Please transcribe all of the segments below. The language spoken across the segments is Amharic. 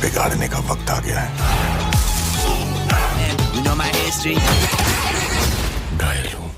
बिगाड़ने का वक्त आ गया है। घायल हूं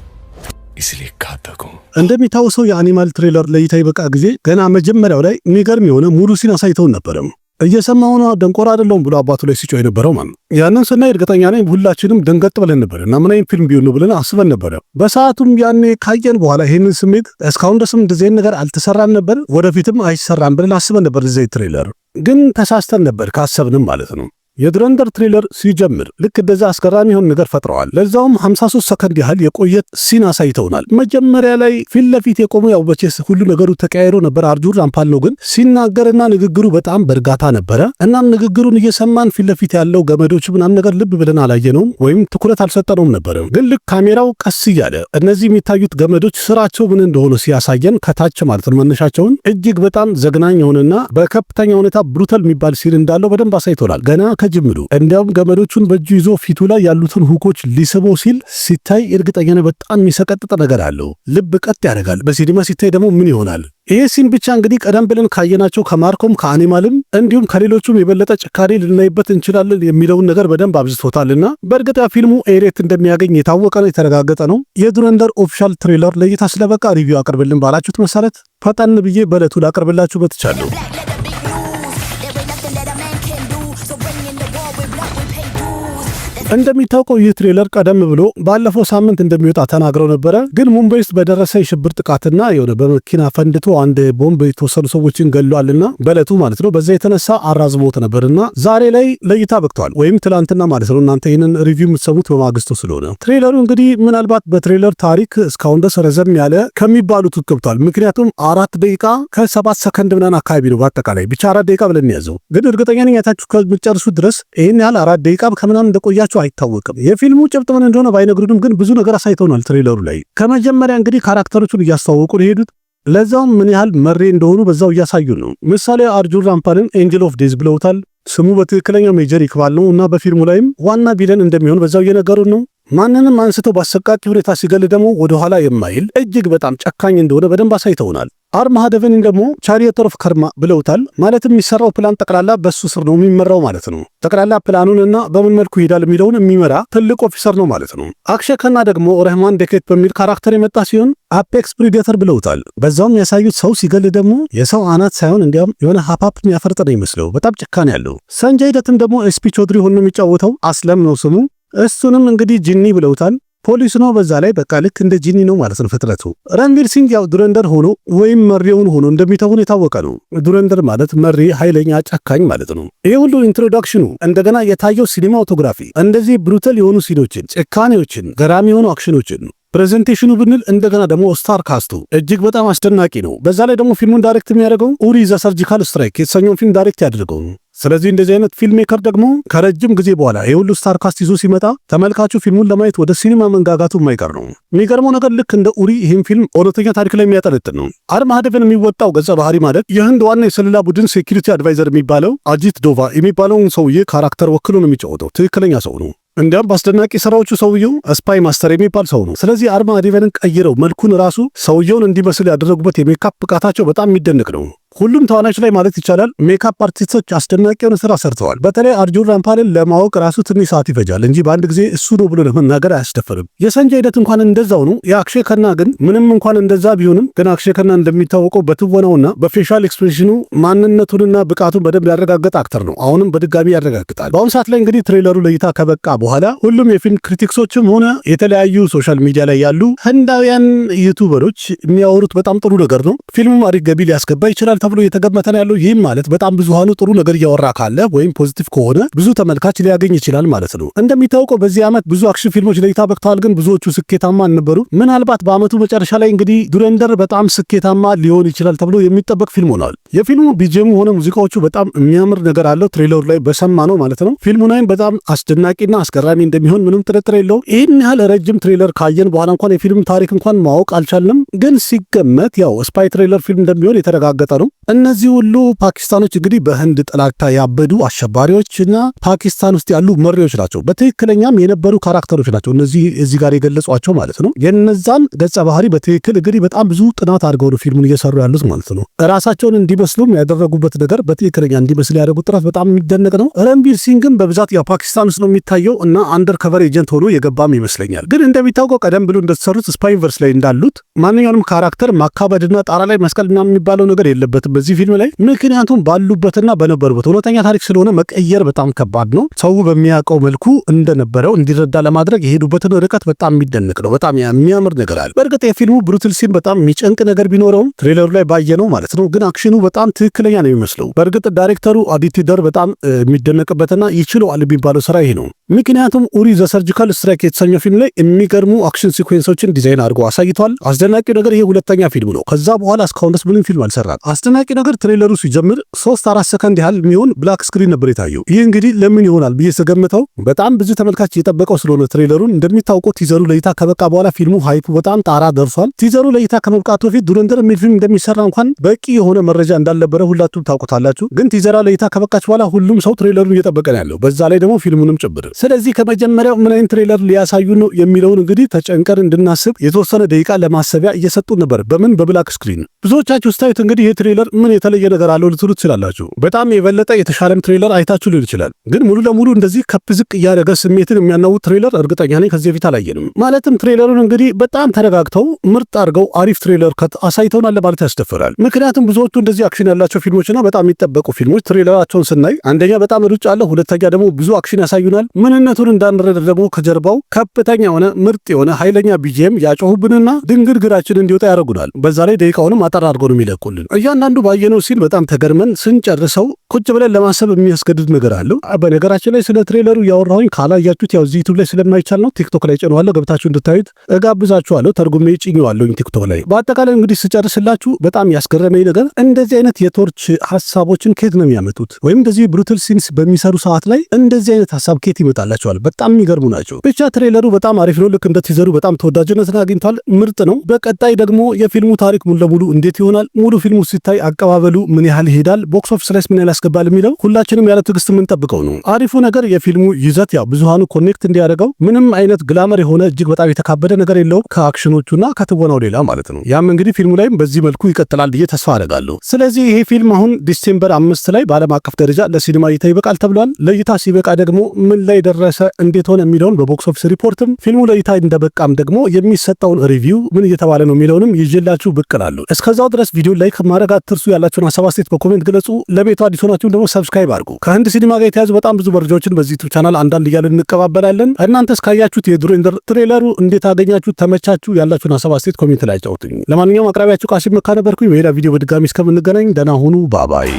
इसलिए घातक हूं። እንደሚታወሰው የአኒማል ትሬለር ለይታ ይበቃ ጊዜ ገና መጀመሪያው ላይ የሚገርም የሆነ ሙሉ ሲን አሳይተውን ነበረም። እየሰማው ነው ደንቆራ አይደለም ብሎ አባቱ ላይ ሲጮህ የነበረው ማለት ያንን ስናይ እርግጠኛ ነኝ ሁላችንም ደንገጥ ብለን ነበር እና ምን አይነት ፊልም ቢሆን ነው ብለን አስበን ነበር። በሰዓቱም ያኔ ካየን በኋላ ይሄንን ስሜት እስካሁን ድረስም እንደዚህ ነገር አልተሰራም ነበር፣ ወደፊትም አይሰራም ብለን አስበን ነበር። እዚህ ትሬለር ግን ተሳስተን ነበር ካሰብንም ማለት ነው። የዱረንደር ትሬለር ሲጀምር ልክ እንደዛ አስገራሚ የሆነ ነገር ፈጥረዋል። ለዛውም 53 ሰከንድ ያህል የቆየ ሲን አሳይተውናል። መጀመሪያ ላይ ፊት ለፊት የቆሙ ያው በቼስ ሁሉ ነገሩ ተቀያይሮ ነበር። አርጁን ራምፓል ነው ግን ሲናገርና ንግግሩ በጣም በእርጋታ ነበረ። እናም ንግግሩን እየሰማን ፊት ለፊት ያለው ገመዶች ምናምን ነገር ልብ ብለን አላየነውም ወይም ትኩረት አልሰጠነውም ነበር። ግን ልክ ካሜራው ቀስ እያለ እነዚህ የሚታዩት ገመዶች ስራቸው ምን እንደሆነ ሲያሳየን ከታች ማለት ነው መነሻቸውን እጅግ በጣም ዘግናኝ የሆነና በከፍተኛ ሁኔታ ብሩታል የሚባል ሲን እንዳለው በደንብ አሳይተውናል። ገና ከጅምሩ እንዲያውም ገመዶቹን በእጁ ይዞ ፊቱ ላይ ያሉትን ሁኮች ሊስበው ሲል ሲታይ እርግጠኛ ነኝ በጣም የሚሰቀጥጥ ነገር አለው። ልብ ቀጥ ያደርጋል። በሲኒማ ሲታይ ደግሞ ምን ይሆናል? ይሄ ሲን ብቻ እንግዲህ ቀደም ብለን ካየናቸው ከማርኮም ከአኒማልም እንዲሁም ከሌሎቹም የበለጠ ጭካኔ ልናይበት እንችላለን የሚለውን ነገር በደንብ አብዝቶታልና በእርግጥ ፊልሙ ኤሬት እንደሚያገኝ የታወቀ ነው፣ የተረጋገጠ ነው። የዱረንደር ኦፊሻል ትሬለር ለእይታ ስለበቃ ሪቪው አቅርብልን ባላችሁት መሰረት ፈጠን ብዬ በዕለቱ ላቀርብላችሁ መጥቻለሁ። እንደሚታወቀው ይህ ትሬለር ቀደም ብሎ ባለፈው ሳምንት እንደሚወጣ ተናግረው ነበረ። ግን ሙምባይ ውስጥ በደረሰ የሽብር ጥቃትና የሆነ በመኪና ፈንድቶ አንድ ቦምብ የተወሰኑ ሰዎችን ገሏልና በዕለቱ ማለት ነው በዛ የተነሳ አራዝሞት ነበርና ዛሬ ላይ ለእይታ በቅቷል፣ ወይም ትላንትና ማለት ነው። እናንተ ይህንን ሪቪው የምትሰሙት በማግስቱ ስለሆነ ትሬለሩ እንግዲህ ምናልባት በትሬለር ታሪክ እስካሁን ድረስ ረዘም ያለ ከሚባሉት ገብቷል። ምክንያቱም 4 ደቂቃ ከ7 ሰከንድ ምናምን አካባቢ ነው በአጠቃላይ ብቻ 4 ደቂቃ ብለን ያዘው። ግን እርግጠኛ ነኝ ያታችሁ ከመጨረሱ ድረስ ይህን ያህል 4 ደቂቃ ከምናምን እንደቆያችሁ አይታወቅም። የፊልሙ ጭብጥ ምን እንደሆነ ባይነግሩንም ግን ብዙ ነገር አሳይተውናል ትሬለሩ ላይ። ከመጀመሪያ እንግዲህ ካራክተሮቹን እያስተዋወቁ ነው የሄዱት። ለዛውም ምን ያህል መሬ እንደሆኑ በዛው እያሳዩ ነው። ምሳሌ አርጁን ራምፓልን ኤንጀል ኦፍ ዴዝ ብለውታል። ስሙ በትክክለኛው ሜጀር ይክባል ነው እና በፊልሙ ላይም ዋና ቪለን እንደሚሆን በዛው እየነገሩን ነው። ማንንም አንስተው በአሰቃቂ ሁኔታ ሲገል ደግሞ ወደኋላ የማይል እጅግ በጣም ጨካኝ እንደሆነ በደንብ አሳይተውናል። አርማሃደቨን ደግሞ ቻሪየተር ኦፍ ከርማ ብለውታል። ማለትም የሚሰራው ፕላን ጠቅላላ በሱ ስር ነው የሚመራው ማለት ነው። ጠቅላላ ፕላኑንና በምን መልኩ ይሄዳል የሚለውን የሚመራ ትልቅ ኦፊሰር ነው ማለት ነው። አክሼ ከና ደግሞ ረህማን ደኬት በሚል ካራክተር የመጣ ሲሆን አፔክስ ፕሪዴተር ብለውታል። በዛውም ያሳዩት ሰው ሲገል ደግሞ የሰው አናት ሳይሆን እንዲያውም የሆነ ሀፓፕ የሚያፈርጥ ነው ይመስለው። በጣም ጭካኔ ያለው። ሰንጃይ ደትም ደግሞ ኤስፒ ቾድሪ ሆኖ የሚጫወተው አስለም ነው ስሙ። እሱንም እንግዲህ ጂኒ ብለውታል። ፖሊስ ነው። በዛ ላይ በቃ ልክ እንደ ጂኒ ነው ማለት ነው ፍጥረቱ። ራንቪር ሲንግ ያው ዱረንደር ሆኖ ወይም መሪውን ሆኖ እንደሚተውን የታወቀ ነው። ዱረንደር ማለት መሪ፣ ኃይለኛ፣ ጨካኝ ማለት ነው። ይሄ ሁሉ ኢንትሮዳክሽኑ እንደገና የታየው ሲኒማቶግራፊ እንደዚህ ብሩታል የሆኑ ሲኖችን፣ ጭካኔዎችን፣ ገራሚ የሆኑ አክሽኖችን ፕሬዘንቴሽኑ ብንል እንደገና ደግሞ ስታር ካስቱ እጅግ በጣም አስደናቂ ነው። በዛ ላይ ደግሞ ፊልሙን ዳይሬክት የሚያደርገው ኡሪ ዘ ሰርጂካል ስትራይክ የተሰኘውን ፊልም ዳይሬክት ያደርገው ነው። ስለዚህ እንደዚህ አይነት ፊልም ሜከር ደግሞ ከረጅም ጊዜ በኋላ የሁሉ ስታር ካስት ይዞ ሲመጣ ተመልካቹ ፊልሙን ለማየት ወደ ሲኒማ መንጋጋቱ የማይቀር ነው። የሚገርመው ነገር ልክ እንደ ኡሪ ይህም ፊልም እውነተኛ ታሪክ ላይ የሚያጠነጥን ነው። አርማሃደቨን የሚወጣው ገጸ ባህሪ ማለት የህንድ ዋና የስለላ ቡድን ሴኩሪቲ አድቫይዘር የሚባለው አጂት ዶቫ የሚባለውን ሰውዬ ካራክተር ወክሎ ነው የሚጫወተው። ትክክለኛ ሰው ነው። እንዲያም በአስደናቂ ስራዎቹ ሰውየው ስፓይ ማስተር የሚባል ሰው ነው። ስለዚህ አርማሃደቨንን ቀይረው መልኩን ራሱ ሰውየውን እንዲመስል ያደረጉበት የሜካፕ ብቃታቸው በጣም የሚደንቅ ነው። ሁሉም ተዋናዮች ላይ ማለት ይቻላል ሜካፕ አርቲስቶች አስደናቂ የሆነ ስራ ሰርተዋል። በተለይ አርጁን ራምፓልን ለማወቅ ራሱ ትንሽ ሰዓት ይፈጃል እንጂ በአንድ ጊዜ እሱ ነው ብሎ ለመናገር አያስደፍርም። የሰንጃይ ሂደት እንኳን እንደዛው ነው። የአክሼ ከና ግን ምንም እንኳን እንደዛ ቢሆንም ግን አክሼ ከና እንደሚታወቀው በትወናውና በፌሻል ኤክስፕሬሽኑ ማንነቱንና ብቃቱን በደንብ ያረጋገጠ አክተር ነው። አሁንም በድጋሚ ያረጋግጣል። በአሁኑ ሰዓት ላይ እንግዲህ ትሬለሩ ለእይታ ከበቃ በኋላ ሁሉም የፊልም ክሪቲክሶችም ሆነ የተለያዩ ሶሻል ሚዲያ ላይ ያሉ ህንዳውያን ዩቱበሮች የሚያወሩት በጣም ጥሩ ነገር ነው። ፊልሙ አሪፍ ገቢ ሊያስገባ ይችላል ተብሎ እየተገመተ ነው ያለው። ይህም ማለት በጣም ብዙሃኑ ጥሩ ነገር እያወራ ካለ ወይም ፖዚቲቭ ከሆነ ብዙ ተመልካች ሊያገኝ ይችላል ማለት ነው። እንደሚታወቀው በዚህ ዓመት ብዙ አክሽን ፊልሞች ለእይታ በቅተዋል፣ ግን ብዙዎቹ ስኬታማ አልነበሩ። ምናልባት በዓመቱ መጨረሻ ላይ እንግዲህ ዱረንደር በጣም ስኬታማ ሊሆን ይችላል ተብሎ የሚጠበቅ ፊልም ሆኗል። የፊልሙ ቢጂኤሙ ሆነ ሙዚቃዎቹ በጣም የሚያምር ነገር አለው። ትሬለሩ ላይ በሰማ ነው ማለት ነው። ፊልሙ ላይም በጣም አስደናቂና አስገራሚ እንደሚሆን ምንም ጥርጥር የለውም። ይህን ያህል ረጅም ትሬለር ካየን በኋላ እንኳን የፊልም ታሪክ እንኳን ማወቅ አልቻልንም፣ ግን ሲገመት ያው ስፓይ ትሬለር ፊልም እንደሚሆን የተረጋገጠ ነው። እነዚህ ሁሉ ፓኪስታኖች እንግዲህ በህንድ ጥላቻ ያበዱ አሸባሪዎችና ፓኪስታን ውስጥ ያሉ መሪዎች ናቸው። በትክክለኛም የነበሩ ካራክተሮች ናቸው እነዚህ እዚህ ጋር የገለጿቸው ማለት ነው። የነዛን ገጸ ባህሪ በትክክል እንግዲህ በጣም ብዙ ጥናት አድርገው ነው ፊልሙን እየሰሩ ያሉት ማለት ነው። ራሳቸውን እንዲመስሉም ያደረጉበት ነገር በትክክለኛ እንዲመስል ያደረጉት ጥረት በጣም የሚደነቅ ነው። ረንቢር ሲንግም በብዛት ያው ፓኪስታን ውስጥ ነው የሚታየው እና አንደር ከቨር ኤጀንት ሆኖ የገባም ይመስለኛል። ግን እንደሚታወቀው ቀደም ብሎ እንደተሰሩት ስፓይቨርስ ላይ እንዳሉት ማንኛውንም ካራክተር ማካበድና ጣራ ላይ መስቀልና የሚባለው ነገር የለበትም በዚህ ፊልም ላይ። ምክንያቱም ባሉበትና በነበሩበት እውነተኛ ታሪክ ስለሆነ መቀየር በጣም ከባድ ነው። ሰው በሚያውቀው መልኩ እንደነበረው እንዲረዳ ለማድረግ የሄዱበትን ርቀት በጣም የሚደንቅ ነው። በጣም የሚያምር ነገር አለ። በእርግጥ የፊልሙ ብሩትል ሲን በጣም የሚጨንቅ ነገር ቢኖረውም ትሬለሩ ላይ ባየነው ማለት ነው፣ ግን አክሽኑ በጣም ትክክለኛ ነው የሚመስለው። በእርግጥ ዳይሬክተሩ አዲቲደር በጣም የሚደነቅበትና ይችለዋል የሚባለው ስራ ይሄ ነው። ምክንያቱም ኡሪ ዘ ሰርጂካል ስትራይክ የተሰኘው ፊልም ላይ የሚገርሙ አክሽን ሲኩዌንሶችን ዲዛይን አድርገው አሳይቷል። አስደናቂው ነገር ይሄ ሁለተኛ ፊልም ነው። ከዛ በኋላ እስካሁን ድረስ ምንም ፊልም አልሰራም። አስደናቂ ነገር ትሬለሩ ሲጀምር 3-4 ሰከንድ ያህል የሚሆን ብላክ ስክሪን ነበር የታየው። ይህ እንግዲህ ለምን ይሆናል ብዬ ስገምተው በጣም ብዙ ተመልካች የጠበቀው ስለሆነ ትሬለሩን እንደሚታወቀው ቲዘሩ ለእይታ ከበቃ በኋላ ፊልሙ ሃይፑ በጣም ጣራ ደርሷል። ቲዘሩ ለእይታ ከመብቃቱ በፊት ዱረንደር የሚል ፊልም እንደሚሰራ እንኳን በቂ የሆነ መረጃ እንዳልነበረ ሁላችሁም ታውቁታላችሁ። ግን ቲዘራ ለእይታ ከበቃች በኋላ ሁሉም ሰው ትሬለሩን እየጠበቀ ነው ያለው፣ በዛ ላይ ደግሞ ፊልሙንም ጭምር። ስለዚህ ከመጀመሪያው ምን አይነት ትሬለር ሊያሳዩ ነው የሚለውን እንግዲህ ተጨንቀን እንድናስብ የተወሰነ ደቂቃ ለማሰቢያ እየሰጡ ነበር። በምን በብላክ ስክሪን። ብዙዎቻችሁ ስታዩት እንግዲህ ይህ ትሬለር ምን የተለየ ነገር አለው ልትሉ ትችላላችሁ። በጣም የበለጠ የተሻለም ትሬለር አይታችሁ ሊሆን ይችላል። ግን ሙሉ ለሙሉ እንደዚህ ከፍ ዝቅ እያደረገ ስሜትን የሚያናውጥ ትሬለር እርግጠኛ ነኝ ከዚህ በፊት አላየንም። ማለትም ትሬለሩን እንግዲህ በጣም ተረጋግተው ምርጥ አድርገው አሪፍ ትሬለር አሳይተውናል ለማለት ያስደፍራል። ምክንያቱም ብዙዎቹ እንደዚህ አክሽን ያላቸው ፊልሞችና በጣም የሚጠበቁ ፊልሞች ትሬለራቸውን ስናይ አንደኛ በጣም ሩጫ አለ፣ ሁለተኛ ደግሞ ብዙ አክሽን ያሳዩናል። ምንነቱን እንዳንረዳ ደግሞ ከጀርባው ከፍተኛ የሆነ ምርጥ የሆነ ኃይለኛ ቢጂኤም ያጮሁብንና ድንግርግራችን እንዲወጣ ያደርጉናል። በዛ ላይ ደቂቃውንም አጠር አድርገው ነው የሚለቁልን። እያንዳንዱ ባየነው ሲል በጣም ተገርመን ስንጨርሰው ቁጭ ብለን ለማሰብ የሚያስገድድ ነገር አለው። በነገራችን ላይ ስለ ትሬለሩ ያወራሁኝ ካላያችሁት ያው ዩቲዩብ ላይ ስለማይቻል ነው፣ ቲክቶክ ላይ ጭነዋለሁ፣ ገብታችሁ እንድታዩት እጋብዛችኋለሁ። ተርጉሜ ጭኜዋለሁ ቲክቶክ ላይ። በአጠቃላይ እንግዲህ ስጨርስላችሁ በጣም ያስገረመኝ ነገር እንደዚህ አይነት የቶርች ሀሳቦችን ከየት ነው የሚያመጡት? ወይም እንደዚህ ብሩትል ሲንስ በሚሰሩ ሰዓት ላይ እንደዚህ አይነት ሀሳብ ከየት ይመጣላቸዋል? በጣም የሚገርሙ ናቸው። ብቻ ትሬለሩ በጣም አሪፍ ነው። ልክ እንደ ቲዘሩ በጣም ተወዳጅነትን አግኝቷል። ምርጥ ነው። በቀጣይ ደግሞ የፊልሙ ታሪክ ሙሉ ለሙሉ እንዴት ይሆናል፣ ሙሉ ፊልሙ ሲታይ አቀባበሉ ምን ያህል ይሄዳል፣ ቦክስ ኦፊስ ላይ ምን ያህል ያስገባል የሚለው ሁላችንም ያለ ትዕግስት የምንጠብቀው ነው። አሪፉ ነገር የፊልሙ ይዘት ያው ብዙሃኑ ኮኔክት እንዲያደርገው ምንም አይነት ግላመር የሆነ እጅግ በጣም የተካበደ ነገር የለውም ከአክሽኖቹና ከትወናው ሌላ ማለት ነው። ያም እንግዲህ ፊልሙ ላይም በዚህ መልኩ ይቀጥላል ብዬ ተስፋ አደርጋለሁ። ስለዚህ ይሄ ፊልም አሁን ዲሴምበር 5 ላይ በዓለም አቀፍ ደረጃ ለሲኒማ እይታ ይበቃል ተብሏል። ለእይታ ሲበቃ ደግሞ ምን ላይ ደረሰ እንዴት ሆነ የሚለውን በቦክስ ኦፊስ ሪፖርትም ፊልሙ ለእይታ እንደበቃም ደግሞ የሚሰጠውን ሪቪው ምን እየተባለ ነው የሚለውንም ይዤላችሁ ብቅ እላለሁ። እስከዛው ድረስ ቪዲዮ ላይክ ማድረግ አትርሱ። ያላችሁን ሀሳብ አስተያየት በኮሜንት ግለጹ። ለቤቱ አዲስ ሆናችሁ ደግሞ ሰብስክራይብ አድርጉ። ከህንድ ሲኒማ ጋር የተያዙ በጣም ብዙ መረጃዎችን በዚህ ዩቲዩብ ቻናል አንዳንድ እያልን እንቀባበላለን። እናንተ እስካያችሁት የዱሬንደር ትሬለሩ እንዴት አገኛችሁ? ተመቻችሁ? ያላችሁን ሀሳብ አስተያየት ኮሜንት ላይ አጫውቱኝ። ለማንኛውም አቅራቢያችሁ ቃሲም መካ ነበርኩኝ። በሌላ ቪዲዮ በድጋሚ እስከምንገናኝ ደህና ሁኑ። ባባይ።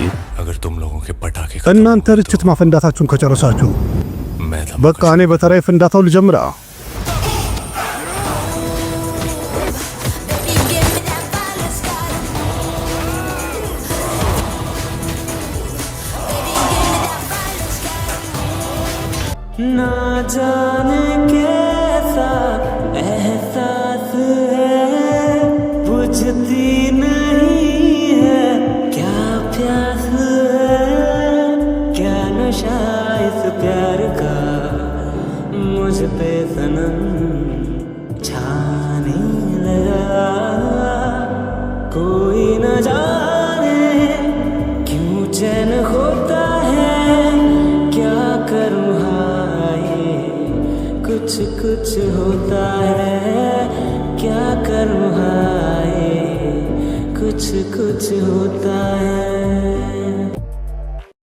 እናንተ ርችት ማፈንዳታችሁን ከጨረሳችሁ በቃ እኔ በተራይ ፍንዳታው ልጀምራ። ना जाने कैसा एहसास है, बुझती नहीं है क्या प्यास है, क्या नशा इस प्यार का मुझ पे सनम छाने लगा। कोई न जाने क्यों चैन होता है, क्या करूँ कुछ कुछ होता है, क्या करूँ हाय कुछ कुछ होता है।